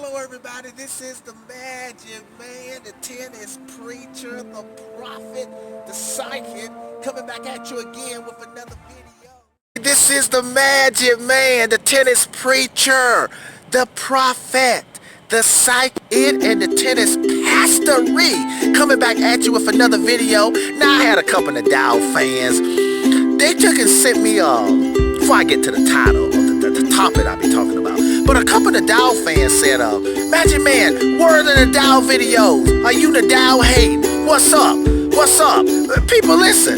Hello everybody, this is the Magic Man, the tennis preacher, the prophet, the psychic, coming back at you again with another video. This is the Magic Man, the tennis preacher, the prophet, the psychic, and the tennis pastory, coming back at you with another video. Now I had a couple of Nadal fans. They took and sent me, before I get to the title, or the topic I'll be talking about, but a couple of Nadal fans said, Magic Man, where are the Nadal videos? Are you Nadal hating? What's up? What's up? People, listen.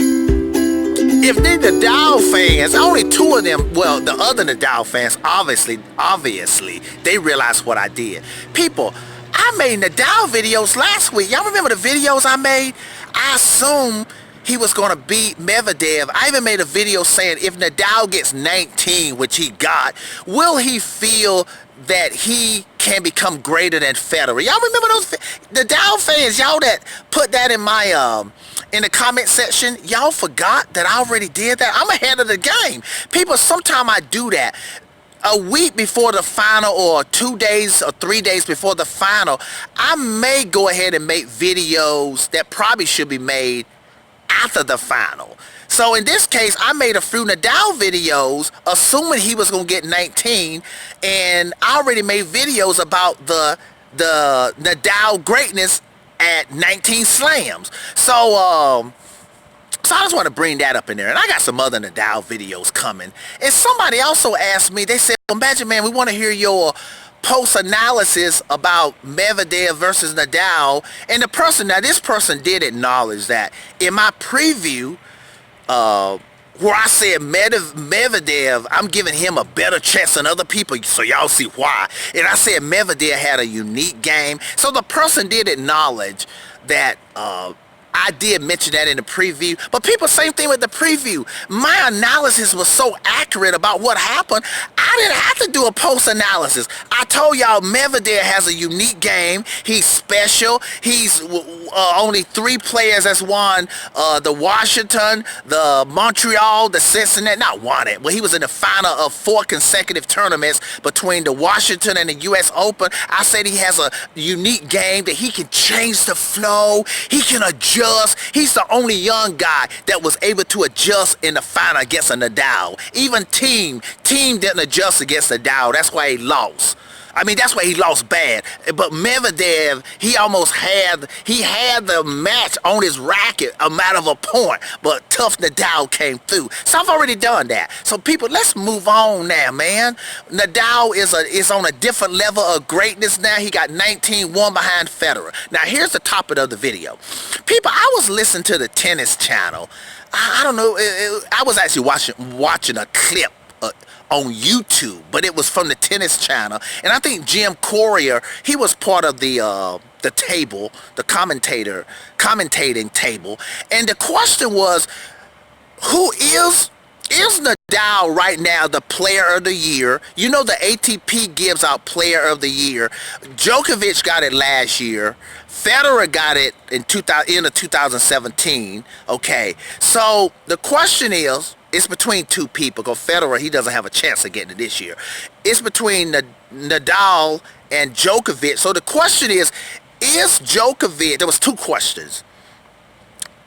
If they Nadal fans, only two of them, well, the other Nadal fans, obviously, they realized what I did. People, I made Nadal videos last week. Y'all remember the videos I made? I assume he was going to beat Medvedev. I even made a video saying if Nadal gets 19, which he got, will he feel that he can become greater than Federer? Y'all remember those Nadal fans? Y'all that put that in my in the comment section, y'all forgot that I already did that? I'm ahead of the game. People, sometimes I do that. A week before the final, or 2 days or 3 days before the final, I may go ahead and make videos that probably should be made after the final. So in this case, I made a few Nadal videos assuming he was going to get 19, and I already made videos about the Nadal greatness at 19 slams. So I just want to bring that up in there. And I got some other Nadal videos coming. And somebody also asked me, they said, well, Magic Man, we want to hear your post-analysis about Medvedev versus Nadal. And this person did acknowledge that in my preview, where I said Medvedev, I'm giving him a better chance than other people, so y'all see why. And I said Medvedev had a unique game. So the person did acknowledge that I did mention that in the preview. But people, same thing with the preview. My analysis was so accurate about what happened, I didn't have to do a post-analysis. I told y'all Medvedev has a unique game. He's special. He's only 3 players that's won the Washington, the Montreal, the Cincinnati. Not won it, but he was in the final of 4 consecutive tournaments between the Washington and the U.S. Open. I said he has a unique game, that he can change the flow. He can adjust. He's the only young guy that was able to adjust in the final against a Nadal. Even Team didn't adjust against Nadal. That's why he lost. I mean, that's why he lost bad. But Medvedev, he had the match on his racket, a matter of a point. But tough Nadal came through. So I've already done that. So people, let's move on now, man. Nadal is on a different level of greatness now. He got 19, one behind Federer. Now here's the topic of the video. People, I was listening to the tennis channel. I don't know. I was actually watching a clip on YouTube, but it was from the tennis channel, and I think Jim Courier, he was part of the table, the commentating table, and the question was, who is Nadal right now the player of the year? You know, the ATP gives out player of the year. Djokovic got it last year. Federer got it in end of 2017. Okay, so the question is, it's between 2 people, because Federer, he doesn't have a chance of getting it this year. It's between Nadal and Djokovic. So the question is Djokovic, there was 2 questions.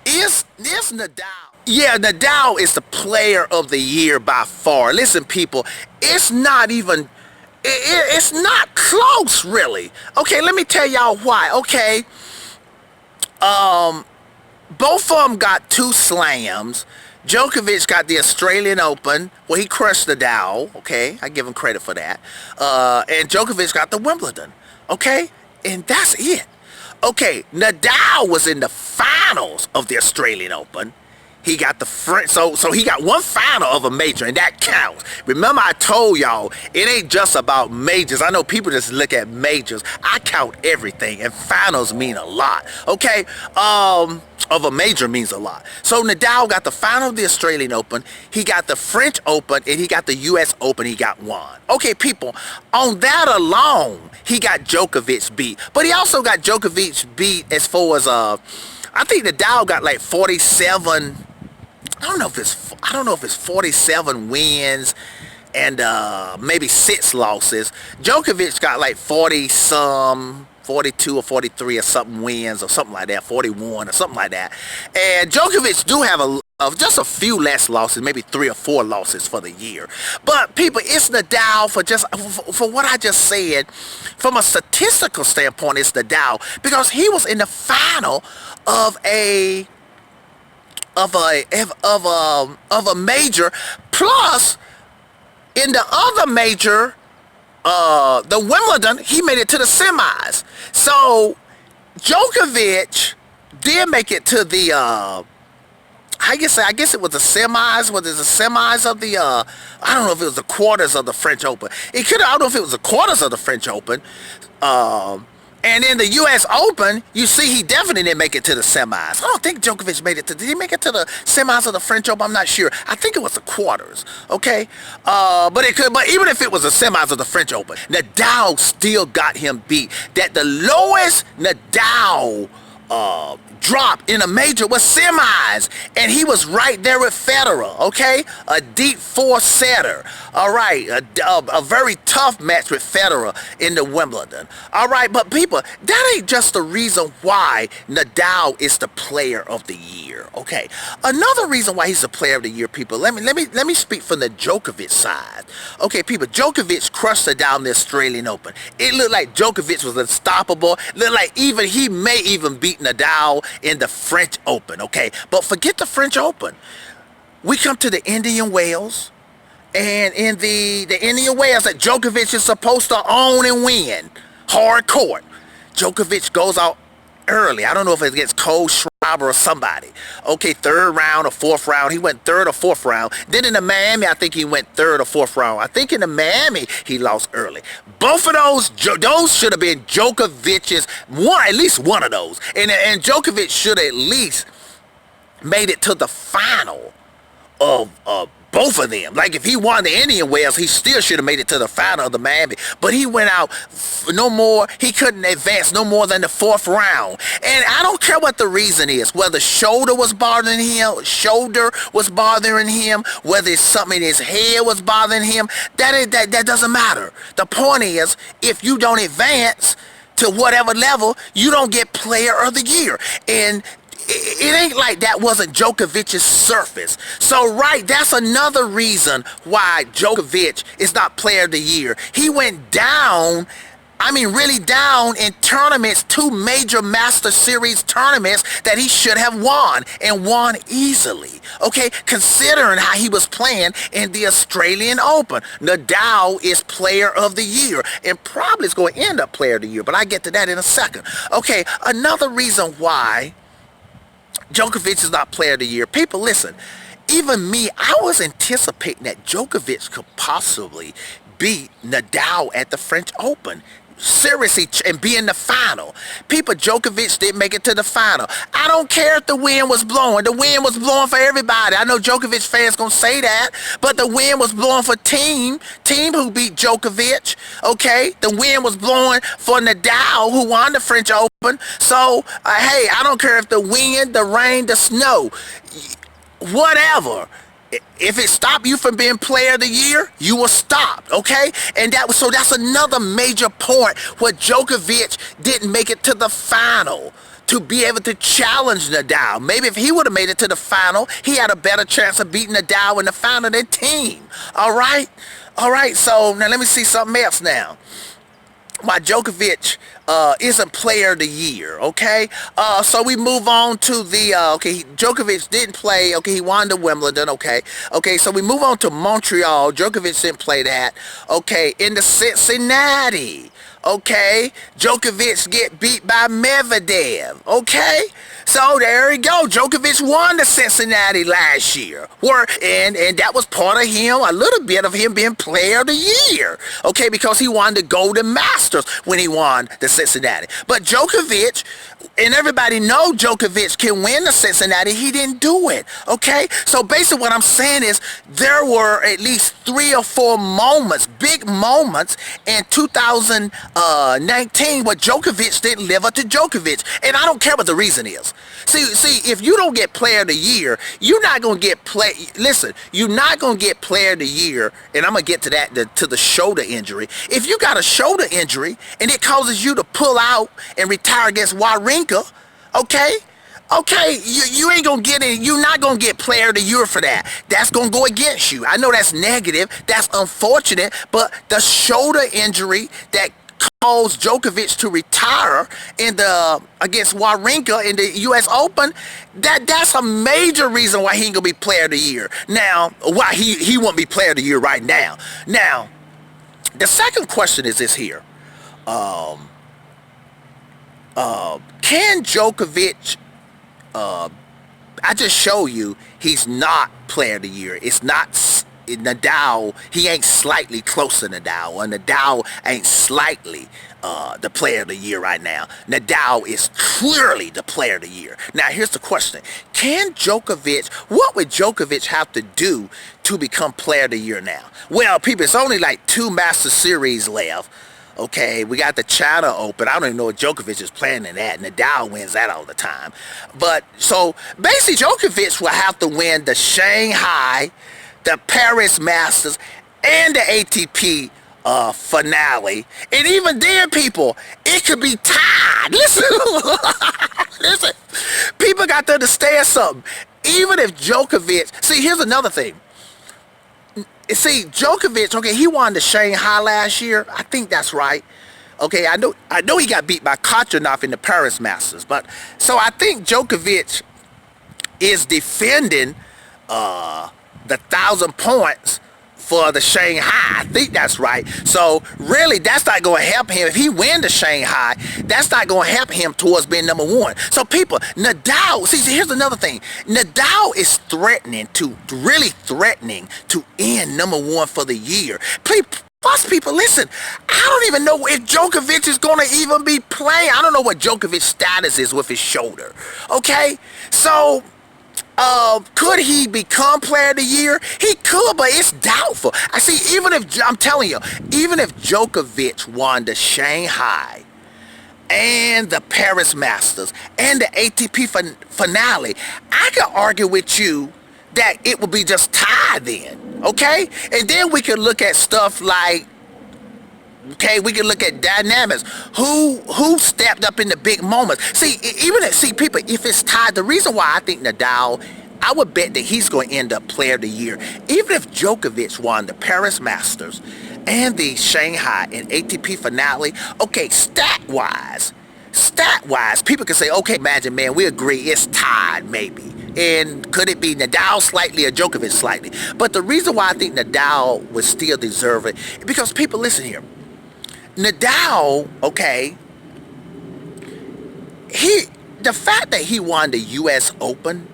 Is Nadal? Yeah, Nadal is the player of the year by far. Listen, people, it's not even, it's not close, really. Okay, let me tell y'all why. Okay, both of them got 2 slams. Djokovic got the Australian Open, where he crushed Nadal, okay? I give him credit for that. And Djokovic got the Wimbledon, okay? And that's it. Okay, Nadal was in the finals of the Australian Open. He got the French, so he got one final of a major, and that counts. Remember, I told y'all, it ain't just about majors. I know people just look at majors. I count everything, and finals mean a lot, okay? Of a major means a lot. So Nadal got the final of the Australian Open, he got the French Open, and he got the U.S. Open. He got 1. Okay, people, on that alone, he got Djokovic beat. But he also got Djokovic beat as far as, I think Nadal got like 47, I don't know if it's 47 wins and maybe 6 losses. Djokovic got like 40 some, 42 or 43 or something wins or something like that, 41 or something like that. And Djokovic do have just a few less losses, maybe 3 or 4 losses for the year. But people, it's Nadal for what I just said. From a statistical standpoint, it's Nadal because he was in the final of a major, plus in the other major, the Wimbledon, he made it to the semis. So Djokovic did make it to the I guess it was the semis. Was it the semis of the I don't know if it was the quarters of the French Open. I don't know if it was the quarters of the French Open. And in the U.S. Open, you see he definitely didn't make it to the semis. I don't think Djokovic made it to... Did he make it to the semis of the French Open? I'm not sure. I think it was the quarters, okay? But even if it was the semis of the French Open, Nadal still got him beat. That the lowest Nadal drop in a major was semis, and he was right there with Federer, okay? A deep 4-setter, all right? A very tough match with Federer in the Wimbledon, all right? But people, that ain't just the reason why Nadal is the player of the year, okay? Another reason why he's the player of the year, people, let me speak from the Djokovic side. Okay, people, Djokovic crushed Nadal in the Australian Open. It looked like Djokovic was unstoppable. It looked like he may even beat Nadal in the French Open, okay? But forget the French Open. We come to the Indian Wells, and in the Indian Wells that Djokovic is supposed to own and win, hard court. Djokovic goes out early. I don't know if it's against Cole Schreiber or somebody. Okay, 3rd round or 4th round. He went 3rd or 4th round. Then in the Miami, I think he went 3rd or 4th round. I think in the Miami, he lost early. Both of those should have been Djokovic's, at least one of those. And Djokovic should have at least made it to the final of both of them. Like if he won the Indian Wells, he still should have made it to the final of the Miami. But he went out no more. He couldn't advance no more than the 4th round. And I don't care what the reason is. Whether shoulder was bothering him, whether it's something in his head was bothering him, that doesn't matter. The point is, if you don't advance to whatever level, you don't get player of the year. And it ain't like that wasn't Djokovic's surface. So, right, that's another reason why Djokovic is not player of the year. He went down, really down in tournaments, 2 major Master Series tournaments that he should have won, and won easily. Okay, considering how he was playing in the Australian Open. Nadal is player of the year, and probably is going to end up player of the year, but I get to that in a second. Okay, another reason why Djokovic is not player of the year. People, listen, even me, I was anticipating that Djokovic could possibly beat Nadal at the French Open. Seriously, and be in the final. People, Djokovic didn't make it to the final. I don't care if the wind was blowing. The wind was blowing for everybody. I know Djokovic fans gonna say that, but the wind was blowing for Team who beat Djokovic. Okay, the wind was blowing for Nadal, who won the French Open. So, hey, I don't care if the wind, the rain, the snow, whatever. If it stopped you from being player of the year, you were stopped, okay? And that's another major point where Djokovic didn't make it to the final to be able to challenge Nadal. Maybe if he would have made it to the final, he had a better chance of beating Nadal in the final than Team. All right? All right, so now let me see something else now. Why Djokovic isn't player of the year, okay? So we move on to the, Djokovic didn't play, okay, he won the Wimbledon, okay? Okay, so we move on to Montreal. Djokovic didn't play that, okay? In the Cincinnati, okay? Djokovic get beat by Medvedev, okay? So there you go. Djokovic won the Cincinnati last year. And that was part of him, a little bit of him being player of the year. Okay, because he won the Golden Masters when he won the Cincinnati. But Djokovic, and everybody know Djokovic can win the Cincinnati, he didn't do it. Okay? So basically what I'm saying is there were at least 3 or 4 moments, big moments in 2018 19 where Djokovic didn't live up to Djokovic. And I don't care what the reason is. See, if you don't get player of the year, you're not going to get you're not going to get player of the year, and I'm going to get to that, to the shoulder injury. If you got a shoulder injury and it causes you to pull out and retire against Wawrinka, okay, you ain't gonna get it. You're not gonna get player of the year for that. That's gonna go against you. I know that's negative. That's unfortunate. But the shoulder injury that caused Djokovic to retire against Wawrinka in the U.S. Open, that's a major reason why he ain't gonna be player of the year. Now, why he won't be player of the year right now. Now, the second question is this here. Can Djokovic? I just show you he's not player of the year. It's not Nadal. He ain't slightly close to Nadal, or Nadal ain't slightly the player of the year right now. Nadal is clearly the player of the year. Now here's the question: what would Djokovic have to do to become player of the year now? Well, people, it's only like 2 Master Series left. Okay, we got the China Open. I don't even know if Djokovic is playing in that. Nadal wins that all the time. But, so, basically, Djokovic will have to win the Shanghai, the Paris Masters, and the ATP finale. And even then, people, it could be tied. Listen, listen. People got to understand something. Even if Djokovic, see, here's another thing. See, Djokovic, okay, he won the Shanghai last year. I think that's right. Okay, I know he got beat by Kachanov in the Paris Masters. But, so I think Djokovic is defending the 1,000 points for the Shanghai. I think that's right. So really, that's not going to help him. If he wins the Shanghai, that's not going to help him towards being number 1. So people, Nadal, see, here's another thing. Nadal is really threatening to end number 1 for the year. Plus, people, listen, I don't even know if Djokovic is going to even be playing. I don't know what Djokovic's status is with his shoulder. Okay? So, could he become player of the year? He could, but it's doubtful. I see, I'm telling you, even if Djokovic won the Shanghai and the Paris Masters and the ATP finale, I could argue with you that it would be just tied then, okay? And then we could look at stuff like, okay, we can look at dynamics. Who stepped up in the big moments? See, people, if it's tied, the reason why I think Nadal, I would bet that he's going to end up player of the year. Even if Djokovic won the Paris Masters and the Shanghai and ATP finale, okay, stat-wise, people can say, okay, imagine, man, we agree, it's tied, maybe. And could it be Nadal slightly or Djokovic slightly? But the reason why I think Nadal would still deserve it, because people, listen here. Nadal, okay, the fact that he won the U.S. Open,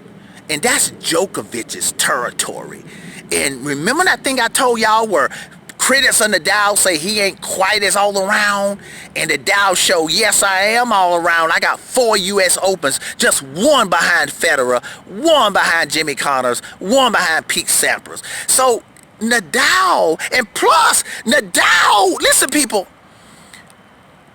and that's Djokovic's territory. And remember that thing I told y'all where critics of Nadal say he ain't quite as all around, and Nadal show, yes, I am all around. I got 4 U.S. Opens, just 1 behind Federer, 1 behind Jimmy Connors, 1 behind Pete Sampras. So Nadal, and plus Nadal, listen, people,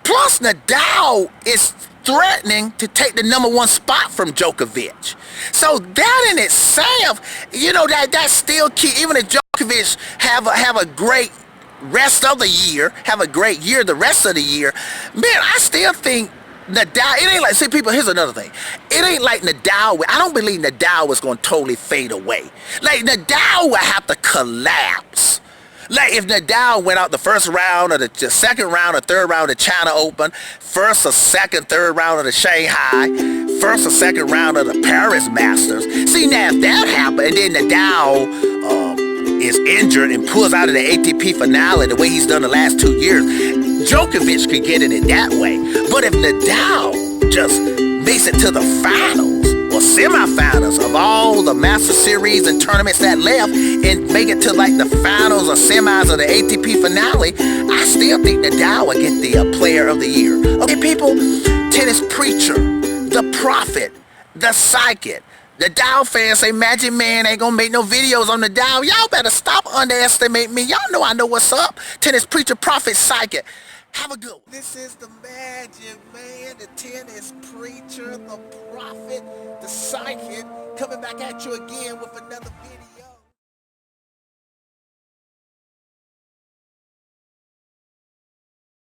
plus Nadal is threatening to take the number 1 spot from Djokovic. So that in itself, you know, that's still key. Even if Djokovic have a great rest of the year, have a great year the rest of the year, man, I still think Nadal, it ain't like, see, people, here's another thing. It ain't like Nadal, I don't believe Nadal was going to totally fade away. Like, Nadal would have to collapse. Like, if Nadal went out the first round or the second round or third round of the China Open, first or second, third round of the Shanghai, first or second round of the Paris Masters. See, now, if that happened, and then Nadal is injured and pulls out of the ATP finale the way he's done the last 2 years, Djokovic could get in that way. But if Nadal just makes it to the finals or semifinals of all the Master Series and tournaments that left and make it to like the finals or semis of the ATP finale, I still think Nadal will get the player of the year. Okay, people, tennis preacher, the prophet, the psychic. The Nadal fans say, Magic Man ain't gonna make no videos on Nadal. Y'all better stop underestimating me. Y'all know I know what's up. Tennis preacher, prophet, psychic. Have a good one. This is the Magic Man, the tennis preacher, the prophet, the psychic, coming back at you again with another video.